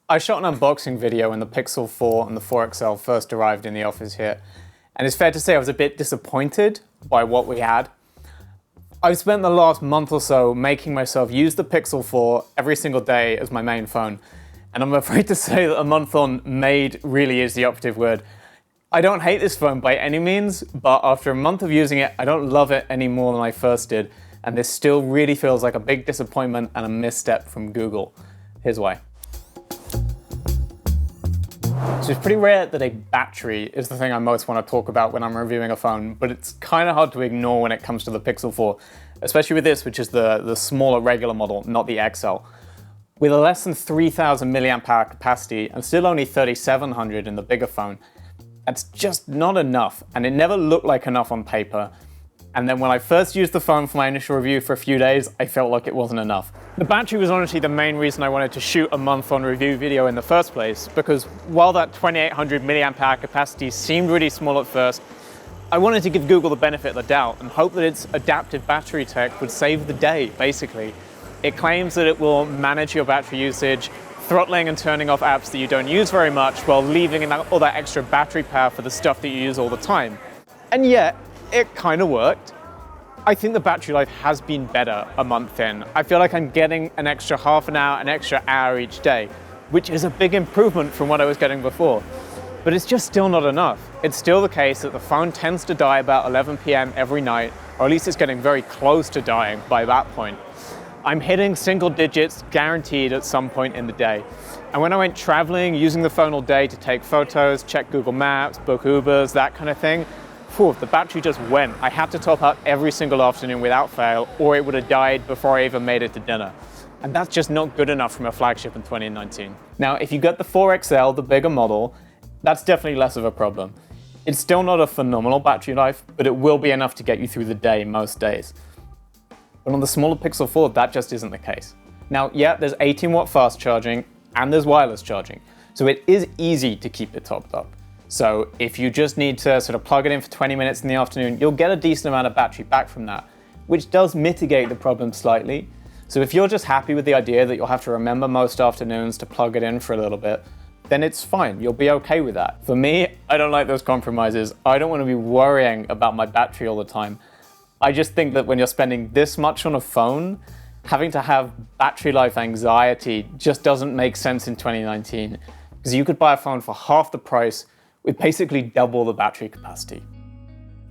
I shot an unboxing video when the Pixel 4 and the 4 XL first arrived in the office here, and it's fair to say I was a bit disappointed by what we had. I've spent the last month or so making myself use the Pixel 4 every single day as my main phone, and I'm afraid to say that a month on, made really is the operative word. I don't hate this phone by any means, but after a month of using it, I don't love it any more than I first did, and this still really feels like a big disappointment and a misstep from Google. Here's why. So it's pretty rare that a battery is the thing I most want to talk about when I'm reviewing a phone, but it's kind of hard to ignore when it comes to the Pixel 4, especially with this, which is the smaller regular model, not the XL. With a less than 3,000 milliamp hour capacity and still only 3,700 in the bigger phone, that's just not enough, and it never looked like enough on paper. And then when I first used the phone for my initial review for a few days, I felt like it wasn't enough. The battery was honestly the main reason I wanted to shoot a month-on review video in the first place, because while that 2,800 milliamp hour capacity seemed really small at first, I wanted to give Google the benefit of the doubt and hope that its adaptive battery tech would save the day, basically. It claims that it will manage your battery usage, throttling and turning off apps that you don't use very much while leaving all that extra battery power for the stuff that you use all the time. And yet, it kind of worked. I think the battery life has been better a month in. I feel like I'm getting an extra half an hour, an extra hour each day, which is a big improvement from what I was getting before. But it's just still not enough. It's still the case that the phone tends to die about 11 p.m. every night, or at least it's getting very close to dying by that point. I'm hitting single digits guaranteed at some point in the day. And when I went traveling, using the phone all day to take photos, check Google Maps, book Ubers, that kind of thing, the battery just went. I had to top up every single afternoon without fail, or it would have died before I even made it to dinner. And that's just not good enough from a flagship in 2019. Now, if you get the 4 XL, the bigger model, that's definitely less of a problem. It's still not a phenomenal battery life, but it will be enough to get you through the day most days. But on the smaller Pixel 4, that just isn't the case. Now, yeah, there's 18-watt fast charging, and there's wireless charging, so it is easy to keep it topped up. So if you just need to sort of plug it in for 20 minutes in the afternoon, you'll get a decent amount of battery back from that, which does mitigate the problem slightly. So if you're just happy with the idea that you'll have to remember most afternoons to plug it in for a little bit, then it's fine, you'll be okay with that. For me, I don't like those compromises. I don't want to be worrying about my battery all the time. I just think that when you're spending this much on a phone, having to have battery life anxiety just doesn't make sense in 2019, because you could buy a phone for half the price with basically double the battery capacity.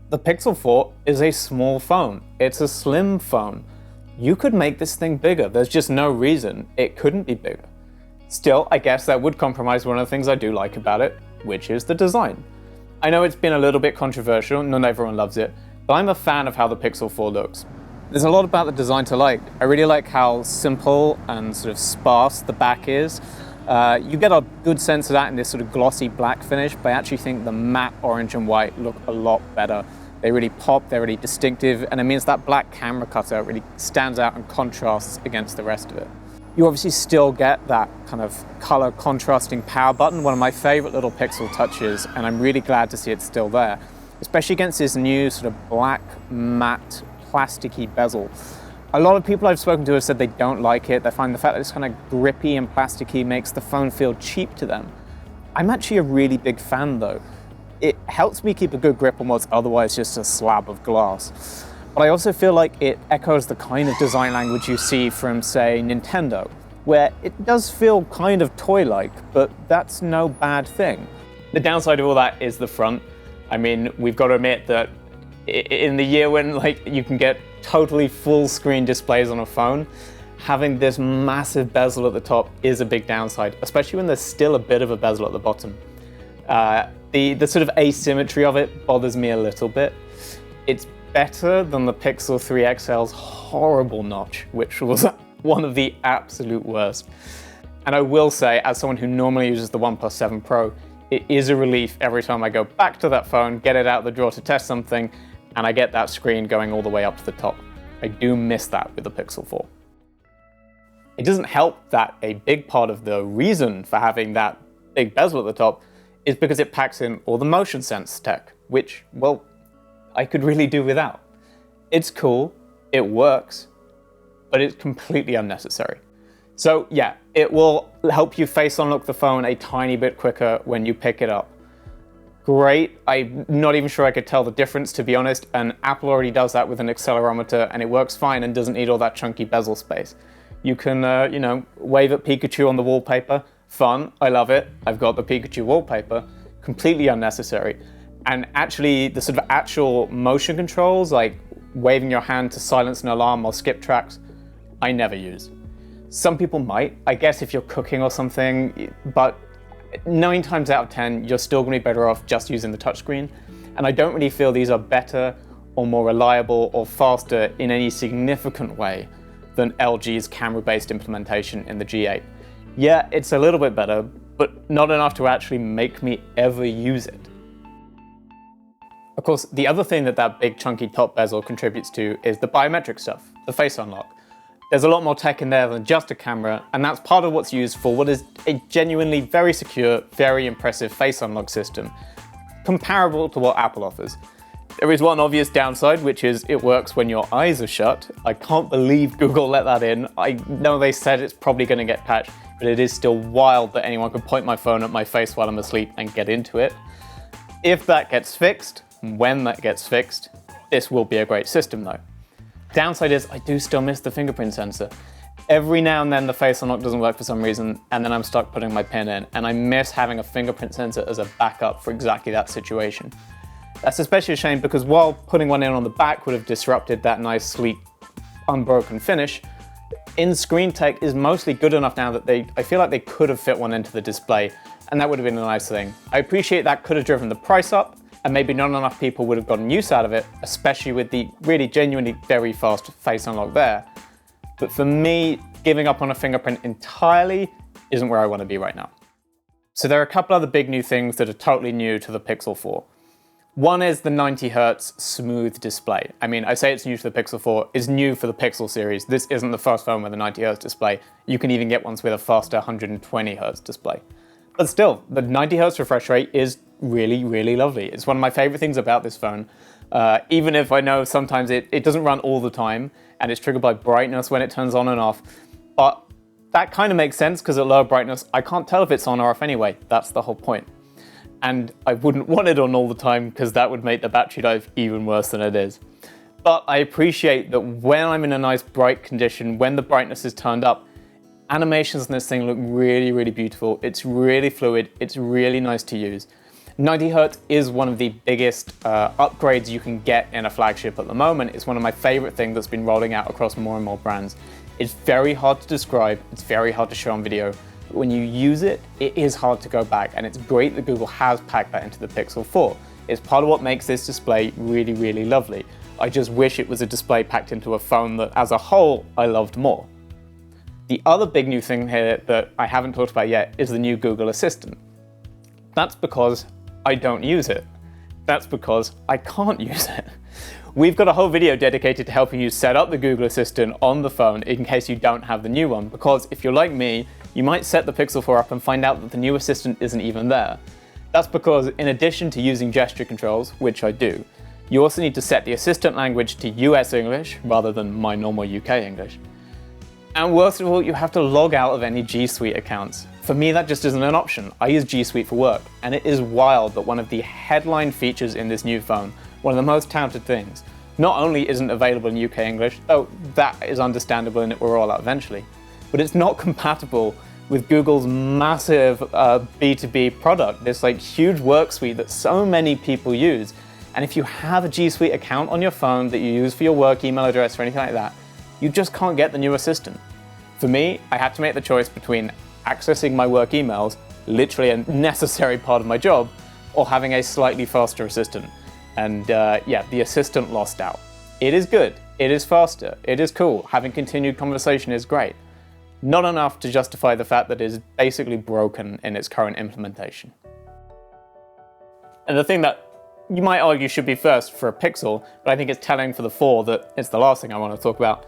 The Pixel 4 is a small phone. It's a slim phone. You could make this thing bigger. There's just no reason it couldn't be bigger. Still, I guess that would compromise one of the things I do like about it, which is the design. I know it's been a little bit controversial, not everyone loves it, but I'm a fan of how the Pixel 4 looks. There's a lot about the design to like. I really like how simple and sort of sparse the back is. You get a good sense of that in this sort of glossy black finish, but I actually think the matte orange and white look a lot better. They really pop, they're really distinctive, and it means that black camera cutout really stands out and contrasts against the rest of it. You obviously still get that kind of color contrasting power button, one of my favorite little Pixel touches, and I'm really glad to see it's still there, especially against this new sort of black matte plasticky bezel. A lot of people I've spoken to have said they don't like it. They find the fact that it's kind of grippy and plasticky makes the phone feel cheap to them. I'm actually a really big fan though. It helps me keep a good grip on what's otherwise just a slab of glass. But I also feel like it echoes the kind of design language you see from, say, Nintendo, where it does feel kind of toy-like, but that's no bad thing. The downside of all that is the front. I mean, we've got to admit that in the year when you can get totally full screen displays on a phone, having this massive bezel at the top is a big downside, especially when there's still a bit of a bezel at the bottom. The sort of asymmetry of it bothers me a little bit. It's better than the Pixel 3 XL's horrible notch, which was one of the absolute worst. And I will say, as someone who normally uses the OnePlus 7 Pro, it is a relief every time I go back to that phone, get it out of the drawer to test something, and I get that screen going all the way up to the top. I do miss that with the Pixel 4. It doesn't help that a big part of the reason for having that big bezel at the top is because it packs in all the motion sense tech, which, well, I could really do without. It's cool, it works, but it's completely unnecessary. So yeah, it will help you face unlock the phone a tiny bit quicker when you pick it up. Great, I'm not even sure I could tell the difference, to be honest, and Apple already does that with an accelerometer and it works fine and doesn't need all that chunky bezel space. You can, wave at Pikachu on the wallpaper. Fun, I love it. I've got the Pikachu wallpaper. Completely unnecessary. And actually, the sort of actual motion controls, like waving your hand to silence an alarm or skip tracks, I never use. Some people might, I guess if you're cooking or something, but 9 times out of 10, you're still gonna be better off just using the touchscreen. And I don't really feel these are better or more reliable or faster in any significant way than LG's camera-based implementation in the G8. Yeah, it's a little bit better, but not enough to actually make me ever use it. Of course, the other thing that big chunky top bezel contributes to is the biometric stuff, the face unlock. There's a lot more tech in there than just a camera, and that's part of what's used for what is a genuinely very secure, very impressive face unlock system, comparable to what Apple offers. There is one obvious downside, which is it works when your eyes are shut. I can't believe Google let that in. I know they said it's probably going to get patched, but it is still wild that anyone can point my phone at my face while I'm asleep and get into it. If that gets fixed, when that gets fixed, this will be a great system though. Downside is I do still miss the fingerprint sensor. Every now and then the face unlock doesn't work for some reason, and then I'm stuck putting my PIN in, and I miss having a fingerprint sensor as a backup for exactly that situation. That's especially a shame because while putting one in on the back would have disrupted that nice, sleek, unbroken finish, in-screen tech is mostly good enough now that I feel like they could have fit one into the display, and that would have been a nice thing. I appreciate that could have driven the price up, and maybe not enough people would have gotten use out of it, especially with the really genuinely very fast face unlock there. But for me, giving up on a fingerprint entirely isn't where I want to be right now. So there are a couple other big new things that are totally new to the Pixel 4. One is the 90 Hz smooth display. I mean, I say it's new to the Pixel 4, it's new for the Pixel series. This isn't the first phone with a 90 Hz display. You can even get ones with a faster 120 Hz display. But still, the 90 Hz refresh rate is really, really lovely. It's one of my favorite things about this phone. Even if I know sometimes it doesn't run all the time, and it's triggered by brightness when it turns on and off. But that kind of makes sense because at lower brightness, I can't tell if it's on or off anyway. That's the whole point. And I wouldn't want it on all the time because that would make the battery life even worse than it is. But I appreciate that when I'm in a nice bright condition, when the brightness is turned up, animations on this thing look really, really beautiful. It's really fluid. It's really nice to use. 90 Hz is one of the biggest upgrades you can get in a flagship at the moment. It's one of my favorite things that's been rolling out across more and more brands. It's very hard to describe. It's very hard to show on video. But when you use it, it is hard to go back. And it's great that Google has packed that into the Pixel 4. It's part of what makes this display really, really lovely. I just wish it was a display packed into a phone that, as a whole, I loved more. The other big new thing here that I haven't talked about yet is the new Google Assistant. That's because I don't use it. That's because I can't use it. We've got a whole video dedicated to helping you set up the Google Assistant on the phone in case you don't have the new one, because if you're like me, you might set the Pixel 4 up and find out that the new Assistant isn't even there. That's because in addition to using gesture controls, which I do, you also need to set the Assistant language to US English rather than my normal UK English. And worst of all, you have to log out of any G Suite accounts. For me, that just isn't an option. I use G Suite for work, and it is wild that one of the headline features in this new phone, one of the most touted things, not only isn't available in UK English, though that is understandable and it will roll out eventually, but it's not compatible with Google's massive B2B product, this like huge work suite that so many people use. And if you have a G Suite account on your phone that you use for your work email address or anything like that, you just can't get the new Assistant. For me, I had to make the choice between accessing my work emails, literally a necessary part of my job, or having a slightly faster Assistant. And yeah, the Assistant lost out. It is good, it is faster, it is cool, having continued conversation is great. Not enough to justify the fact that it is basically broken in its current implementation. And the thing that you might argue should be first for a Pixel, but I think it's telling for the 4 that it's the last thing I want to talk about,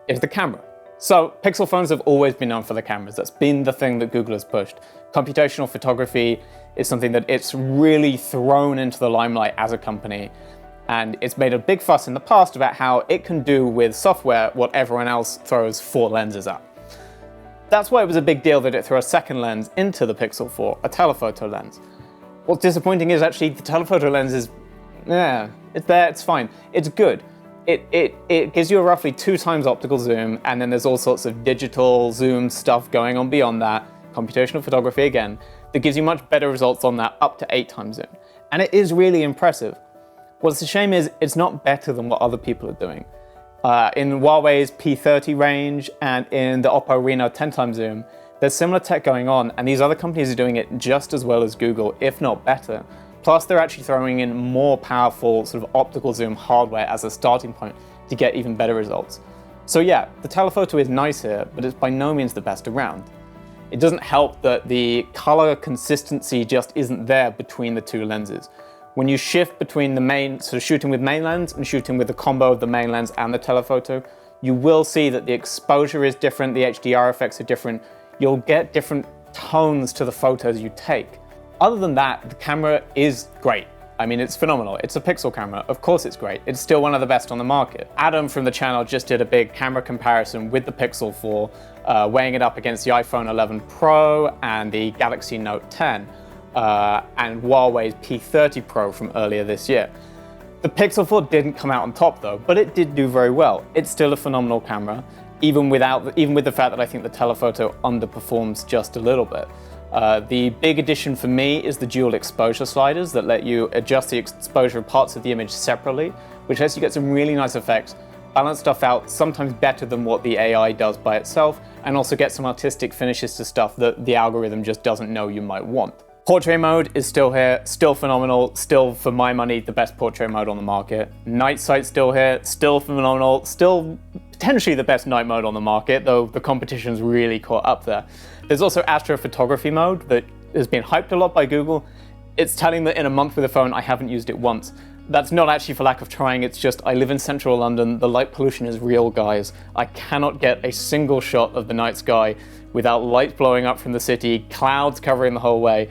is the camera. So Pixel phones have always been known for the cameras. That's been the thing that Google has pushed. Computational photography is something that it's really thrown into the limelight as a company. And it's made a big fuss in the past about how it can do with software what everyone else throws 4 lenses at. That's why it was a big deal that it threw a second lens into the Pixel 4, a telephoto lens. What's disappointing is actually the telephoto lens is, it's there, it's fine, it's good. It gives you a roughly 2 times optical zoom, and then there's all sorts of digital zoom stuff going on beyond that, computational photography again, that gives you much better results on that, up to 8 times zoom. And it is really impressive. What's a shame is it's not better than what other people are doing. In Huawei's P30 range and in the Oppo Reno 10 times zoom, there's similar tech going on, and these other companies are doing it just as well as Google, if not better. Plus, they're actually throwing in more powerful sort of optical zoom hardware as a starting point to get even better results. So yeah, the telephoto is nice here, but it's by no means the best around. It doesn't help that the color consistency just isn't there between the two lenses. When you shift between the main, sort of shooting with main lens and shooting with the combo of the main lens and the telephoto, you will see that the exposure is different, the HDR effects are different, you'll get different tones to the photos you take. Other than that, the camera is great. I mean, it's phenomenal. It's a Pixel camera. Of course it's great. It's still one of the best on the market. Adam from the channel just did a big camera comparison with the Pixel 4, weighing it up against the iPhone 11 Pro and the Galaxy Note 10, and Huawei's P30 Pro from earlier this year. The Pixel 4 didn't come out on top though, but it did do very well. It's still a phenomenal camera, even with the fact that I think the telephoto underperforms just a little bit. The big addition for me is the dual exposure sliders that let you adjust the exposure of parts of the image separately, which lets you get some really nice effects, balance stuff out sometimes better than what the AI does by itself, and also get some artistic finishes to stuff that the algorithm just doesn't know you might want. Portrait mode is still here, still phenomenal, still for my money the best portrait mode on the market. Night sight still here, still phenomenal, still potentially the best night mode on the market, though the competition's really caught up there. There's also astrophotography mode that has been hyped a lot by Google. It's telling that in a month with the phone I haven't used it once. That's not actually for lack of trying, it's just I live in central London, the light pollution is real, guys. I cannot get a single shot of the night sky without light blowing up from the city, clouds covering the whole way.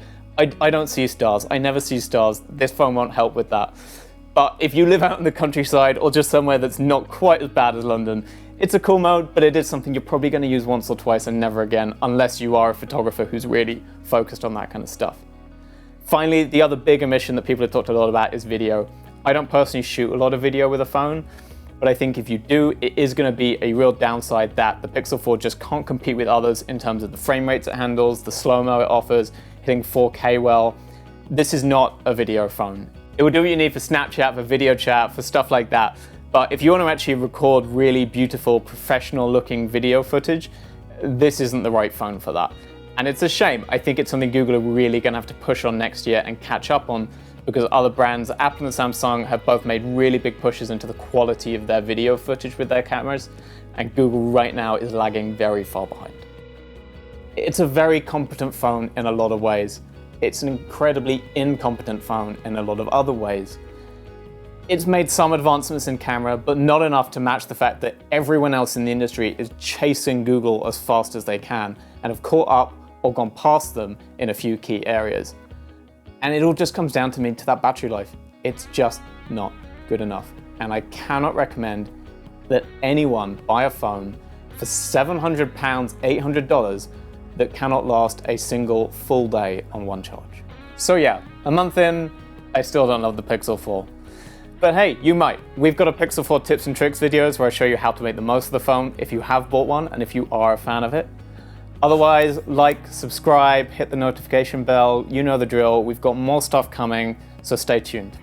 I don't see stars, I never see stars. This phone won't help with that. But if you live out in the countryside or just somewhere that's not quite as bad as London, it's a cool mode, but it is something you're probably going to use once or twice and never again, unless you are a photographer who's really focused on that kind of stuff. Finally, the other big omission that people have talked a lot about is video. I don't personally shoot a lot of video with a phone, but I think if you do, it is going to be a real downside that the Pixel 4 just can't compete with others in terms of the frame rates it handles, the slow-mo it offers, hitting 4K well. This is not a video phone. It will do what you need for Snapchat, for video chat, for stuff like that. But if you want to actually record really beautiful, professional-looking video footage, this isn't the right phone for that. And it's a shame. I think it's something Google are really going to have to push on next year and catch up on, because other brands, Apple and Samsung, have both made really big pushes into the quality of their video footage with their cameras, and Google right now is lagging very far behind. It's a very competent phone in a lot of ways. It's an incredibly incompetent phone in a lot of other ways. It's made some advancements in camera, but not enough to match the fact that everyone else in the industry is chasing Google as fast as they can and have caught up or gone past them in a few key areas. And it all just comes down to me to that battery life. It's just not good enough. And I cannot recommend that anyone buy a phone for £700, $800 that cannot last a single full day on one charge. So yeah, a month in, I still don't love the Pixel 4. But hey, you might. We've got a Pixel 4 tips and tricks videos where I show you how to make the most of the phone if you have bought one and if you are a fan of it. Otherwise, like, subscribe, hit the notification bell, you know the drill. We've got more stuff coming, so stay tuned.